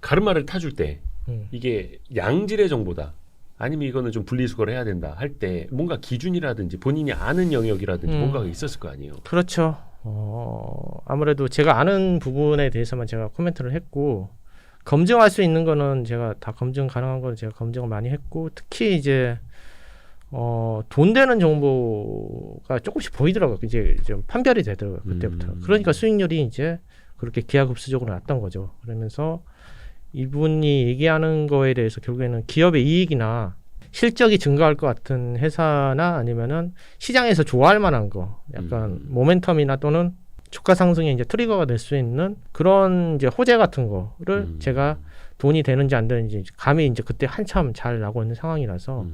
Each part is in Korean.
가르마를 타줄 때 이게 양질의 정보다 아니면 이거는 좀 분리수거를 해야 된다 할 때 뭔가 기준이라든지 본인이 아는 영역이라든지 뭔가가 있었을 거 아니에요. 그렇죠. 아무래도 제가 아는 부분에 대해서만 제가 코멘트를 했고 검증할 수 있는 거는 제가 다 검증 가능한 거는 제가 검증을 많이 했고 특히 이제 돈 되는 정보가 조금씩 보이더라고요. 이제 좀 판별이 되더라고요. 그때부터. 그러니까 수익률이 이제 그렇게 기하급수적으로 났던 거죠. 그러면서 이분이 얘기하는 거에 대해서 결국에는 기업의 이익이나 실적이 증가할 것 같은 회사나 아니면은 시장에서 좋아할 만한 거, 약간 모멘텀이나 또는 주가 상승에 이제 트리거가 될 수 있는 그런 이제 호재 같은 거를 제가 돈이 되는지 안 되는지 감이 이제 그때 한참 잘 나고 있는 상황이라서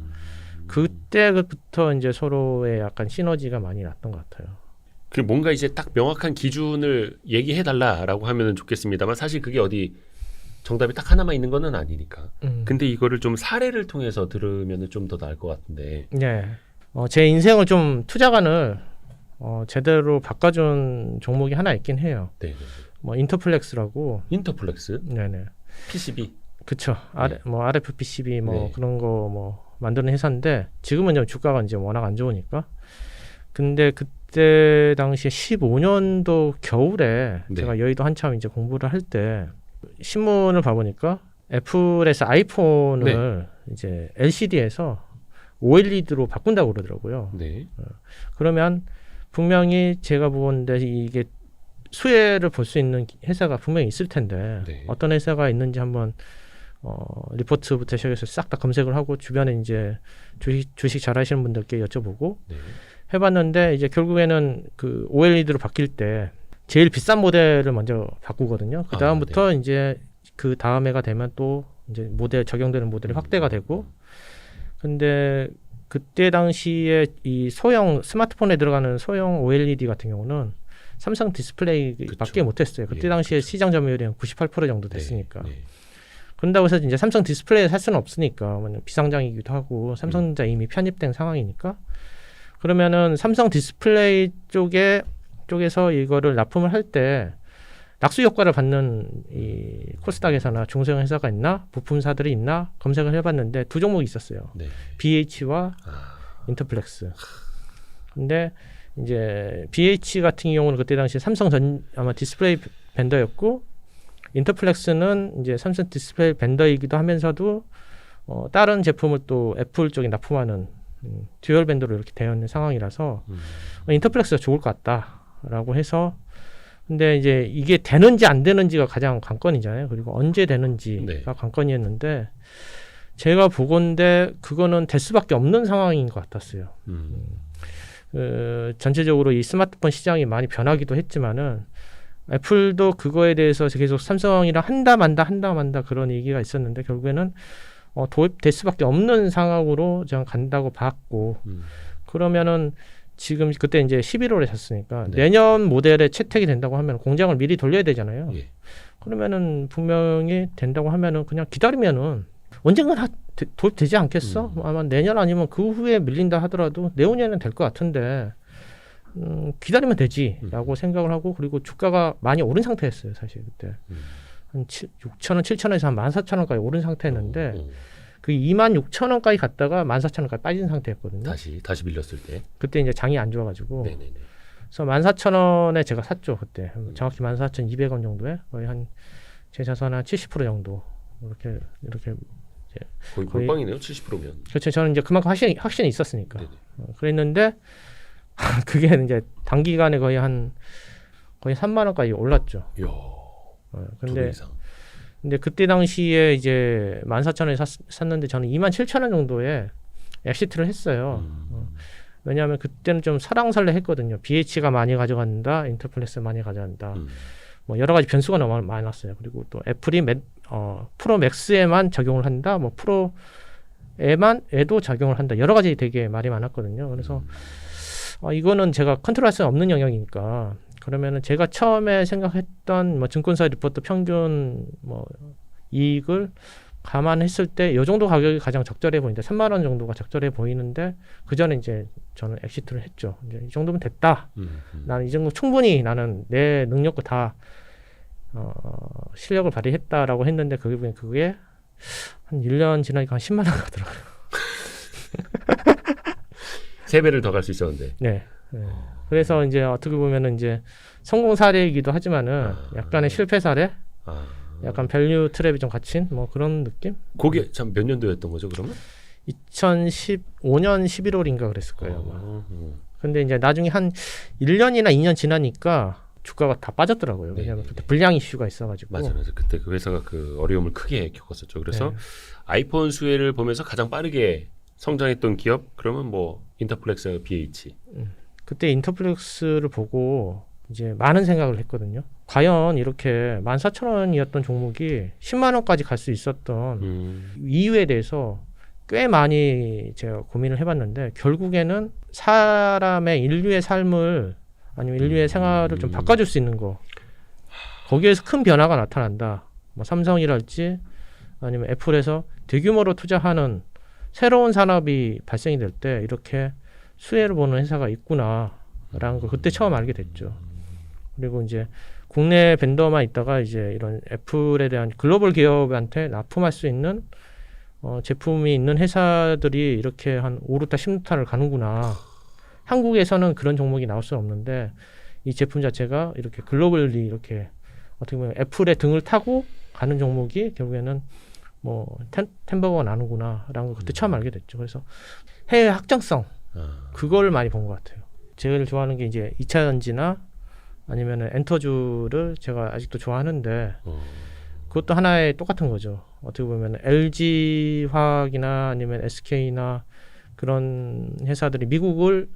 그때부터 이제 서로의 약간 시너지가 많이 났던 것 같아요. 그 뭔가 이제 딱 명확한 기준을 얘기해 달라라고 하면은 좋겠습니다만 사실 그게 어디 정답이 딱 하나만 있는 거는 아니니까. 근데 이거를 좀 사례를 통해서 들으면은 좀 더 나을 것 같은데. 네. 제 인생을 좀 투자관을 제대로 바꿔준 종목이 하나 있긴 해요. 네. 뭐 인터플렉스라고. 인터플렉스. 네네. PCB. 그쵸. 네. 뭐 RFPCB 뭐 네. 그런 거 뭐 만드는 회사인데 지금은 좀 주가가 이제 워낙 안 좋으니까. 근데 그때 당시에 15년도 겨울에 네. 제가 여의도 한참 이제 공부를 할 때 신문을 봐보니까 애플에서 아이폰을 이제 LCD에서 OLED로 바꾼다고 그러더라고요. 네. 그러면 분명히 제가 보건데 이게 수혜를 볼 수 있는 회사가 분명히 있을 텐데 네. 어떤 회사가 있는지 한번 리포트부터 시작해서 싹 다 검색을 하고 주변에 이제 주식 잘 하시는 분들께 여쭤보고 네. 해봤는데 이제 결국에는 그 OLED로 바뀔 때 제일 비싼 모델을 먼저 바꾸거든요. 그 다음부터 네. 이제 그 다음 해가 되면 또 이제 적용되는 모델이 확대가 되고 근데 그때 당시에 이 소형 스마트폰에 들어가는 소형 OLED 같은 경우는 삼성 디스플레이밖에 못했어요. 그때 당시에 시장 점유율이 한 98% 정도 됐으니까. 네. 그런다고 해서 이제 삼성 디스플레이를 살 수는 없으니까 비상장이기도 하고 삼성전자 이미 편입된 상황이니까 그러면은 삼성 디스플레이 쪽에서 이거를 납품을 할 때 낙수 효과를 받는 이 코스닥에서나 중소형 회사가 있나 부품사들이 있나 검색을 해봤는데 두 종목이 있었어요. 네. BH와 인터플렉스. 근데 이제 BH 같은 경우는 그때 당시 아마 디스플레이 벤더였고 인터플렉스는 이제 삼성 디스플레이 벤더이기도 하면서도 다른 제품을 또 애플 쪽에 납품하는 듀얼 벤더로 이렇게 되어 있는 상황이라서 인터플렉스가 좋을 것 같다라고 해서 근데 이제 이게 되는지 안 되는지가 가장 관건이잖아요. 그리고 언제 되는지가 네. 관건이었는데 제가 보건데 그거는 될 수밖에 없는 상황인 것 같았어요. 전체적으로 이 스마트폰 시장이 많이 변하기도 했지만은 애플도 그거에 대해서 계속 삼성이랑 한다 만다 그런 얘기가 있었는데 결국에는 도입될 수밖에 없는 상황으로 저는 간다고 봤고 그러면은 지금 그때 이제 11월에 샀으니까 네. 내년 모델에 채택이 된다고 하면 공장을 미리 돌려야 되잖아요. 예. 그러면은 분명히 된다고 하면은 그냥 기다리면은 언젠가 도입되지 않겠어? 아마 내년 아니면 그 후에 밀린다 하더라도 내후년에는 될 것 같은데 기다리면 되지라고 생각을 하고 그리고 주가가 많이 오른 상태였어요. 사실 그때 한 6,000원, 7,000원에서 한 14,000원까지 오른 상태였는데 그 26,000원까지 갔다가 14,000원까지 빠진 상태였거든요. 다시 밀렸을 때. 그때 이제 장이 안 좋아가지고 네네네. 그래서 14,000원에 제가 샀죠. 그때 정확히 14,200원 정도에 거의 한 제 자산 한 70% 정도 이렇게 거의 골빵이네요. 70%면. 그렇죠. 저는 이제 그만큼 확신이 있었으니까. 네네. 그랬는데 그게 이제 단기간에 거의 3만 원까지 올랐죠. 이야. 근데 2배 이상. 근데 그때 당시에 이제 14,000원에 샀는데 저는 27,000원 정도에 엑시트를 했어요. 왜냐하면 그때는 좀 설왕설래 했거든요. BH가 많이 가져간다, 인터플렉스 많이 가져간다. 뭐 여러 가지 변수가 너무 많았어요. 그리고 또 애플이 프로 맥스에만 적용을 한다, 뭐 프로에도 적용을 한다. 여러 가지 되게 말이 많았거든요. 그래서 이거는 제가 컨트롤할 수 없는 영역이니까. 그러면은 제가 처음에 생각했던 뭐 증권사 리포트 평균 뭐 이익을 감안했을 때 이 정도 가격이 가장 적절해 보이는데 3만 원 정도가 적절해 보이는데 그 전에 이제 저는 엑시트를 했죠. 이제 이 정도면 됐다. 나는 이 정도 충분히 나는 내 능력과 다 실력을 발휘했다라고 했는데 그게 한 1년 지나니까 한 10만 원 가더라고요. 3배를 더 갈 수 있었는데. 네. 네. 그래서 이제 어떻게 보면은 이제 성공 사례이기도 하지만은 약간의 실패 사례, 약간 밸류 트랩이 좀 갇힌 뭐 그런 느낌? 그게 참 몇 년도였던 거죠, 그러면? 2015년 11월인가 그랬을 거예요. 근데 이제 나중에 한 1년이나 2년 지나니까 주가가 다 빠졌더라고요. 왜냐하면 그때 불량 이슈가 있어가지고. 맞아. 그때 그 회사가 그 어려움을 크게 겪었었죠. 그래서 아이폰 수혜를 보면서 가장 빠르게 성장했던 기업 그러면 뭐 인터플렉스, BH. 그때 인터플렉스를 보고 이제 많은 생각을 했거든요. 과연 이렇게 14,000원이었던 종목이 10만 원까지 갈 수 있었던 이유에 대해서 꽤 많이 제가 고민을 해봤는데 결국에는 사람의 인류의 삶을 아니면 인류의 생활을 좀 바꿔줄 수 있는 거 거기에서 큰 변화가 나타난다. 뭐 삼성이랄지 아니면 애플에서 대규모로 투자하는 새로운 산업이 발생이 될 때 이렇게 수혜를 보는 회사가 있구나라는 걸 그때 처음 알게 됐죠. 그리고 이제 국내 벤더만 있다가 이제 이런 애플에 대한 글로벌 기업한테 납품할 수 있는 제품이 있는 회사들이 이렇게 한 5루타 10루타를 가는구나. 한국에서는 그런 종목이 나올 수는 없는데 이 제품 자체가 이렇게 글로벌리 이렇게 어떻게 보면 애플의 등을 타고 가는 종목이 결국에는 뭐 템버거가 나누구나라는 걸 그때 처음 알게 됐죠. 그래서 해외 확장성 그걸 많이 본 것 같아요. 제일 좋아하는 게 이제 2차 전지나 아니면은 엔터주를 제가 아직도 좋아하는데 그것도 하나의 똑같은 거죠. 어떻게 보면 LG 화학이나 아니면 SK나 그런 회사들이 미국을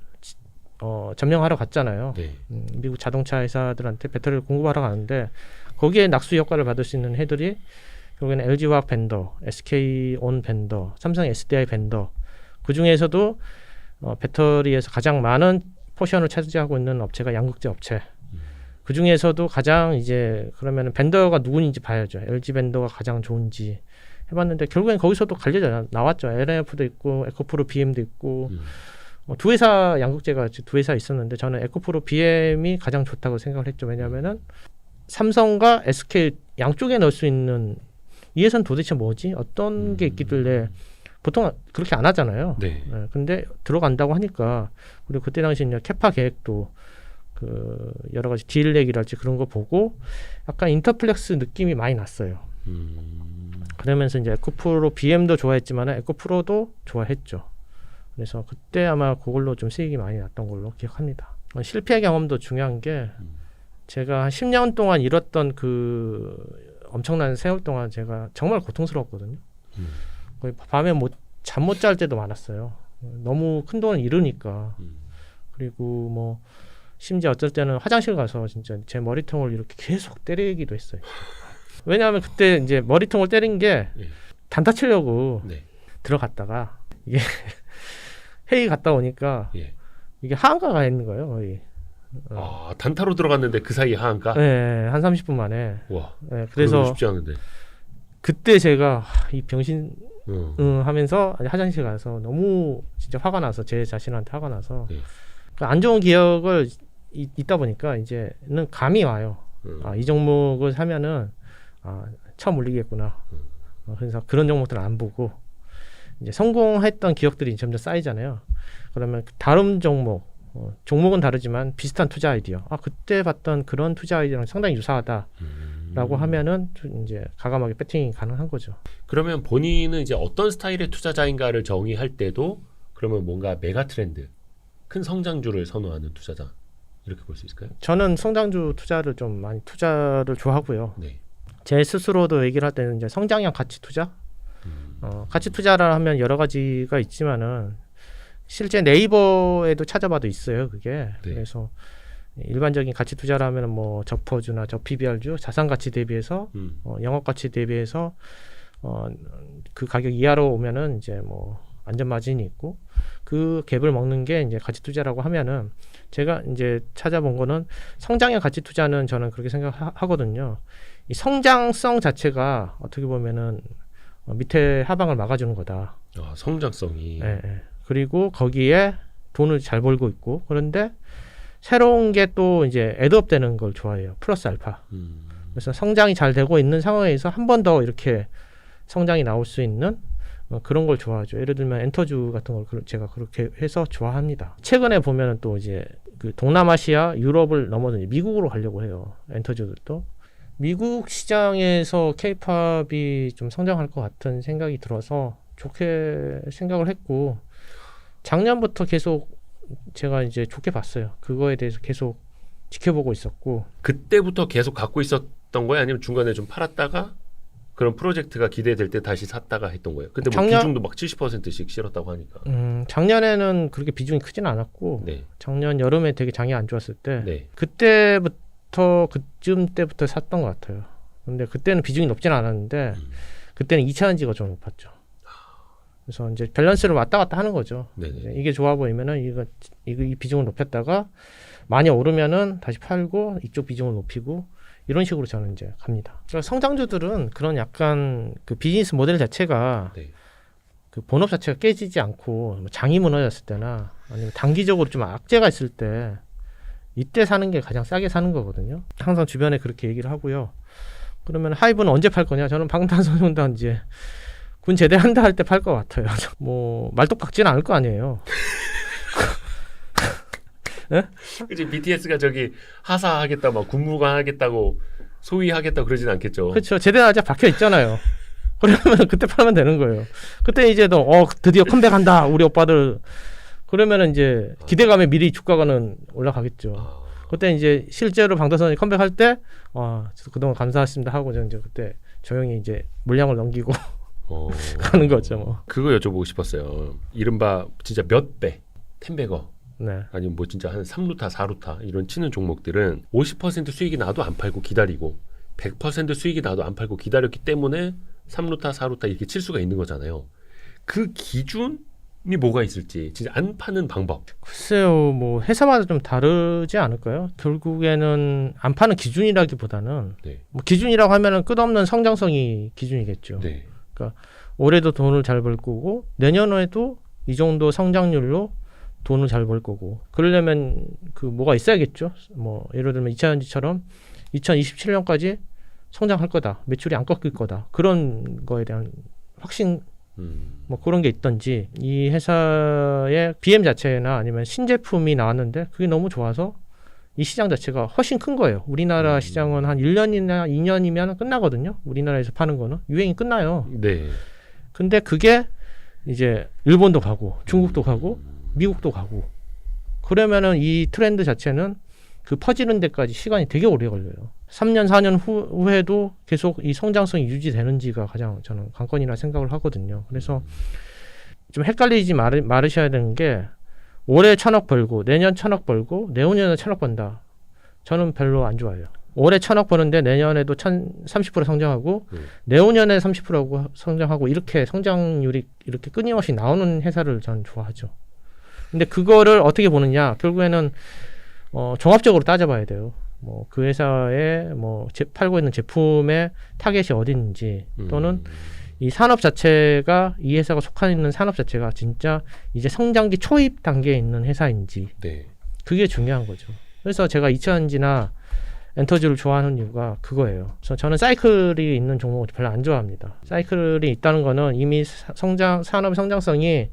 점령하러 갔잖아요. 네. 미국 자동차 회사들한테 배터리를 공급하러 가는데 거기에 낙수 효과를 받을 수 있는 해들이 결국에는 LG 화학 벤더, SK 온 벤더, 삼성 SDI 벤더 그 중에서도 배터리에서 가장 많은 포션을 차지하고 있는 업체가 양극재 업체. 그 중에서도 가장 이제 그러면 벤더가 누구인지 봐야죠. LG 벤더가 가장 좋은지 해봤는데 결국엔 거기서도 갈려져 나왔죠. LNF도 있고 에코프로 BM도 있고 두 회사 양극재가 두 회사 있었는데 저는 에코프로 BM이 가장 좋다고 생각을 했죠. 왜냐하면은 삼성과 SK 양쪽에 넣을 수 있는 이 회사는 도대체 뭐지? 어떤 게 있길래 보통 그렇게 안 하잖아요. 네. 네, 근데 들어간다고 하니까 그리고 그때 당시 이제 캐파 계획도 그 여러 가지 딜렉이랄지 그런 거 보고 약간 인터플렉스 느낌이 많이 났어요. 그러면서 이제 에코프로 BM도 좋아했지만 에코프로도 좋아했죠. 그래서 그때 아마 그걸로 좀 수익이 많이 났던 걸로 기억합니다. 실패 경험도 중요한 게 제가 한 10년 동안 잃었던 그 엄청난 세월 동안 제가 정말 고통스러웠거든요. 거의 밤에 잠 못 잘 때도 많았어요. 너무 큰 돈을 잃으니까. 그리고 뭐 심지어 어쩔 때는 화장실 가서 진짜 제 머리통을 이렇게 계속 때리기도 했어요. 왜냐하면 그때 이제 머리통을 때린 게 단타 치려고 들어갔다가 이게 회의 갔다 오니까 이게 하한가가 있는 거예요, 거의. 단타로 들어갔는데 그 사이에 하한가? 네, 한 30분 만에. 와. 네, 그래서 쉽지 않은데. 그때 제가 이 병신 하면서 화장실 가서 너무 진짜 화가 나서 제 자신한테 화가 나서 안 좋은 기억을 있다 보니까 이제는 감이 와요. 이 종목을 사면은 처음 올리겠구나. 그래서 그런 종목들은 안 보고 이제 성공했던 기억들이 점점 쌓이잖아요. 그러면 다른 종목은 다르지만 비슷한 투자 아이디어. 그때 봤던 그런 투자 아이디어랑 상당히 유사하다라고 하면은 이제 과감하게 배팅이 가능한 거죠. 그러면 본인은 이제 어떤 스타일의 투자자인가를 정의할 때도 그러면 뭔가 메가 트렌드, 큰 성장주를 선호하는 투자자 이렇게 볼 수 있을까요? 저는 성장주 투자를 좀 많이 투자를 좋아하고요. 네. 제 스스로도 얘기를 할 때는 이제 성장형 가치 투자. 가치 투자를 하면 여러 가지가 있지만은 실제 네이버에도 찾아봐도 있어요. 그게. 그래서 일반적인 가치 투자를 하면 뭐 저퍼주나 저PBR주 자산 가치 대비해서 영업 가치 대비해서 그 가격 이하로 오면은 이제 뭐 안전 마진이 있고 그 갭을 먹는 게 이제 가치 투자라고 하면은 제가 이제 찾아본 거는 성장형 가치 투자는 저는 그렇게 생각하거든요. 이 성장성 자체가 어떻게 보면은 밑에 하방을 막아주는 거다. 성장성이. 네. 그리고 거기에 돈을 잘 벌고 있고 그런데 새로운 게 또 이제 애드업 되는 걸 좋아해요. 플러스 알파. 그래서 성장이 잘 되고 있는 상황에서 한 번 더 이렇게 성장이 나올 수 있는 그런 걸 좋아하죠. 예를 들면 엔터주 같은 걸 제가 그렇게 해서 좋아합니다. 최근에 보면은 또 이제 그 동남아시아, 유럽을 넘어서 이제 미국으로 가려고 해요. 엔터주들도. 미국 시장에서 K-팝이 좀 성장할 것 같은 생각이 들어서 좋게 생각을 했고, 작년부터 계속 제가 이제 좋게 봤어요. 그거에 대해서 계속 지켜보고 있었고. 그때부터 계속 갖고 있었던 거예요? 아니면 중간에 좀 팔았다가 그런 프로젝트가 기대될 때 다시 샀다가 했던 거예요? 근데 뭐 비중도 막 70%씩 실었다고 하니까. 작년에는 그렇게 비중이 크진 않았고, 네. 작년 여름에 되게 장이 안 좋았을 때, 네. 그쯤 때부터 샀던 것 같아요. 근데 그때는 비중이 높진 않았는데, 그때는 2차전지가 좀 높았죠. 그래서 이제 밸런스를 왔다 갔다 하는 거죠. 이게 좋아 보이면은 이 비중을 높였다가 많이 오르면은 다시 팔고 이쪽 비중을 높이고 이런 식으로 저는 이제 갑니다. 그러니까 성장주들은 그런 약간 그 비즈니스 모델 자체가 네. 그 본업 자체가 깨지지 않고 장이 무너졌을 때나 아니면 단기적으로 좀 악재가 있을 때 이때 사는 게 가장 싸게 사는 거거든요. 항상 주변에 그렇게 얘기를 하고요. 그러면 하이브는 언제 팔 거냐? 저는 방탄소년단 이제 군 제대한다 할 때 팔 것 같아요. 뭐 말뚝 박지는 않을 거 아니에요. 네? 그치, BTS가 저기 하사하겠다, 막 군무관 하겠다고 소위하겠다 그러진 않겠죠. 그렇죠. 제대하자 박혀 있잖아요. 그러면 그때 팔면 되는 거예요. 그때 이제 너 드디어 컴백한다 우리 오빠들. 그러면은 이제 기대감에 미리 주가가는 올라가겠죠. 그때 이제 실제로 방탄소년단이 컴백할 때 그동안 감사했습니다 하고 저는 이제 그때 조용히 이제 물량을 넘기고 가는 거죠. 뭐. 그거 여쭤보고 싶었어요. 이른바 진짜 몇 배, 10배거. 네. 아니면 뭐 진짜 한 3루타, 4루타 이런 치는 종목들은 50% 수익이 나도 안 팔고 기다리고 100% 수익이 나도 안 팔고 기다렸기 때문에 3루타, 4루타 이렇게 칠 수가 있는 거잖아요. 그 기준이 뭐가 있을지, 진짜 안 파는 방법. 글쎄요, 뭐 회사마다 좀 다르지 않을까요? 결국에는 안 파는 기준이라기보다는 네. 뭐 기준이라고 하면은 끝없는 성장성이 기준이겠죠. 네. 그러니까 올해도 돈을 잘 벌 거고 내년에도 이 정도 성장률로 돈을 잘 벌 거고 그러려면 그 뭐가 있어야겠죠. 뭐 예를 들면 2000년처럼 2027년까지 성장할 거다. 매출이 안 꺾일 거다. 그런 거에 대한 확신 뭐 그런 게 있던지 이 회사의 BM 자체나 아니면 신제품이 나왔는데 그게 너무 좋아서 이 시장 자체가 훨씬 큰 거예요. 우리나라 시장은 한 1년이나 2년이면 끝나거든요. 우리나라에서 파는 거는 유행이 끝나요. 네. 근데 그게 이제 일본도 가고 중국도 가고 미국도 가고 그러면은 이 트렌드 자체는 그 퍼지는 데까지 시간이 되게 오래 걸려요. 3년 4년 후에도 계속 이 성장성이 유지되는지가 가장 저는 관건이라 생각을 하거든요. 그래서 좀 헷갈리지 말으셔야 되는 게 올해 1,000억 벌고 내년 1,000억 벌고 내후년에 1,000억 번다. 저는 별로 안 좋아해요. 올해 1,000억 버는데 내년에도 30% 성장하고 내후년에 30% 성장하고 이렇게 성장률이 이렇게 끊임없이 나오는 회사를 저는 좋아하죠. 근데 그거를 어떻게 보느냐? 결국에는 종합적으로 따져봐야 돼요. 뭐 그 회사의 뭐 팔고 있는 제품의 타겟이 어디 있는지 또는 이 산업 자체가 이 회사가 속한 있는 산업 자체가 진짜 이제 성장기 초입 단계에 있는 회사인지 네. 그게 중요한 거죠. 그래서 제가 2차전지나 엔터주를 좋아하는 이유가 그거예요. 그래서 저는 사이클이 있는 종목을 별로 안 좋아합니다. 사이클이 있다는 거는 이미 산업의 성장성이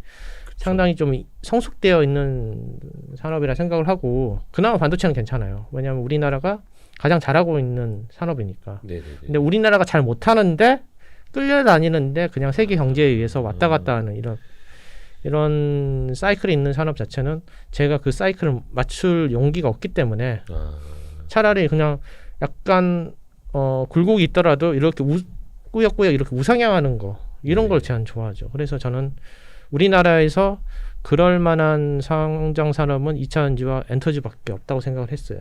상당히 좀 성숙되어 있는 산업이라 생각을 하고 그나마 반도체는 괜찮아요. 왜냐하면 우리나라가 가장 잘하고 있는 산업이니까. 네네네. 근데 우리나라가 잘 못하는데 끌려다니는데 그냥 세계 경제에 의해서 왔다 갔다 하는 이런 사이클이 있는 산업 자체는 제가 그 사이클을 맞출 용기가 없기 때문에 차라리 그냥 약간 굴곡이 있더라도 이렇게 꾸역꾸역 이렇게 우상향하는 거 이런 걸 제가 좋아하죠. 그래서 저는 우리나라에서 그럴 만한 성장 산업은 2차전지와 엔터지밖에 없다고 생각을 했어요.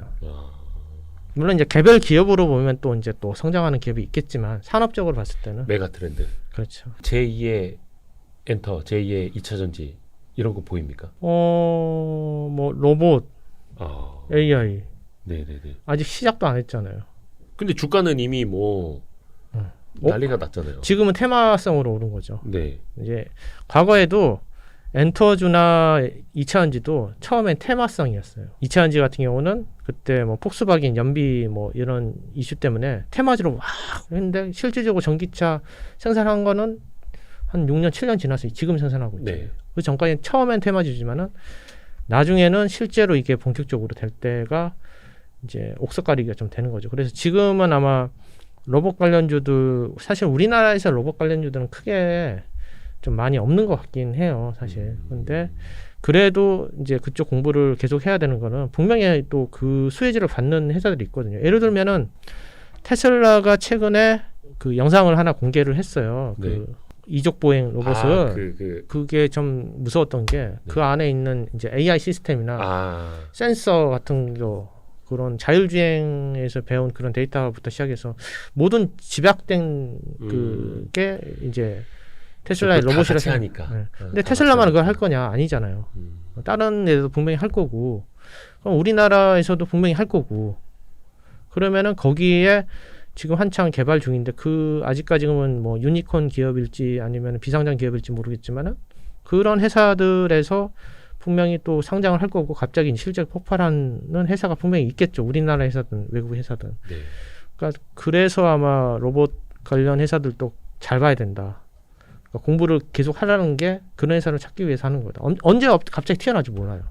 물론 이제 개별 기업으로 보면 또 이제 또 성장하는 기업이 있겠지만 산업적으로 봤을 때는 메가 트렌드. 그렇죠. 제2의 엔터, 제2의 2차전지 이런 거 보입니까? 뭐 로봇, AI 네네네. 아직 시작도 안 했잖아요. 근데 주가는 이미 뭐 난리가 났잖아요. 지금은 테마성으로 오른 거죠. 네. 이제 과거에도 엔터주나 2차전지도 처음엔 테마성이었어요. 2차전지 같은 경우는 그때 뭐 폭스바겐 연비 뭐 이런 이슈 때문에 테마주로 막 했는데 실질적으로 전기차 생산한 거는 한 6년 7년 지났어요. 지금 생산하고 있죠. 네. 그 전까지 처음엔 테마주지만은 나중에는 실제로 이게 본격적으로 될 때가 이제 옥석 가리기가 좀 되는 거죠. 그래서 지금은 아마 로봇 관련주들 사실 우리나라에서 로봇 관련주들은 크게 좀 많이 없는 것 같긴 해요, 사실. 근데 그래도 이제 그쪽 공부를 계속 해야 되는 거는 분명히 또 그 수혜지를 받는 회사들이 있거든요. 예를 들면은 테슬라가 최근에 그 영상을 하나 공개를 했어요. 네. 그 이족 보행 로봇을 그게 좀 무서웠던 게 그 네. 안에 있는 이제 AI 시스템이나 센서 같은 거 그런 자율주행에서 배운 그런 데이터부터 시작해서 모든 집약된 그게 이제 테슬라의 로봇이라 생각하니까. 네. 근데 테슬라만 그걸 할 거냐? 아니잖아요. 다른 데도 분명히 할 거고, 그럼 우리나라에서도 분명히 할 거고, 그러면은 거기에 지금 한창 개발 중인데 그 아직까지는 뭐 유니콘 기업일지 아니면 비상장 기업일지 모르겠지만은 그런 회사들에서 분명히 또 상장을 할 거고 갑자기 실적 폭발하는 회사가 분명히 있겠죠. 우리나라 회사든 외국 회사든. 네. 그러니까 그래서 아마 로봇 관련 회사들도 잘 봐야 된다. 그러니까 공부를 계속 하라는 게 그런 회사를 찾기 위해서 하는 거다. 언제 갑자기 튀어나올지 몰라요.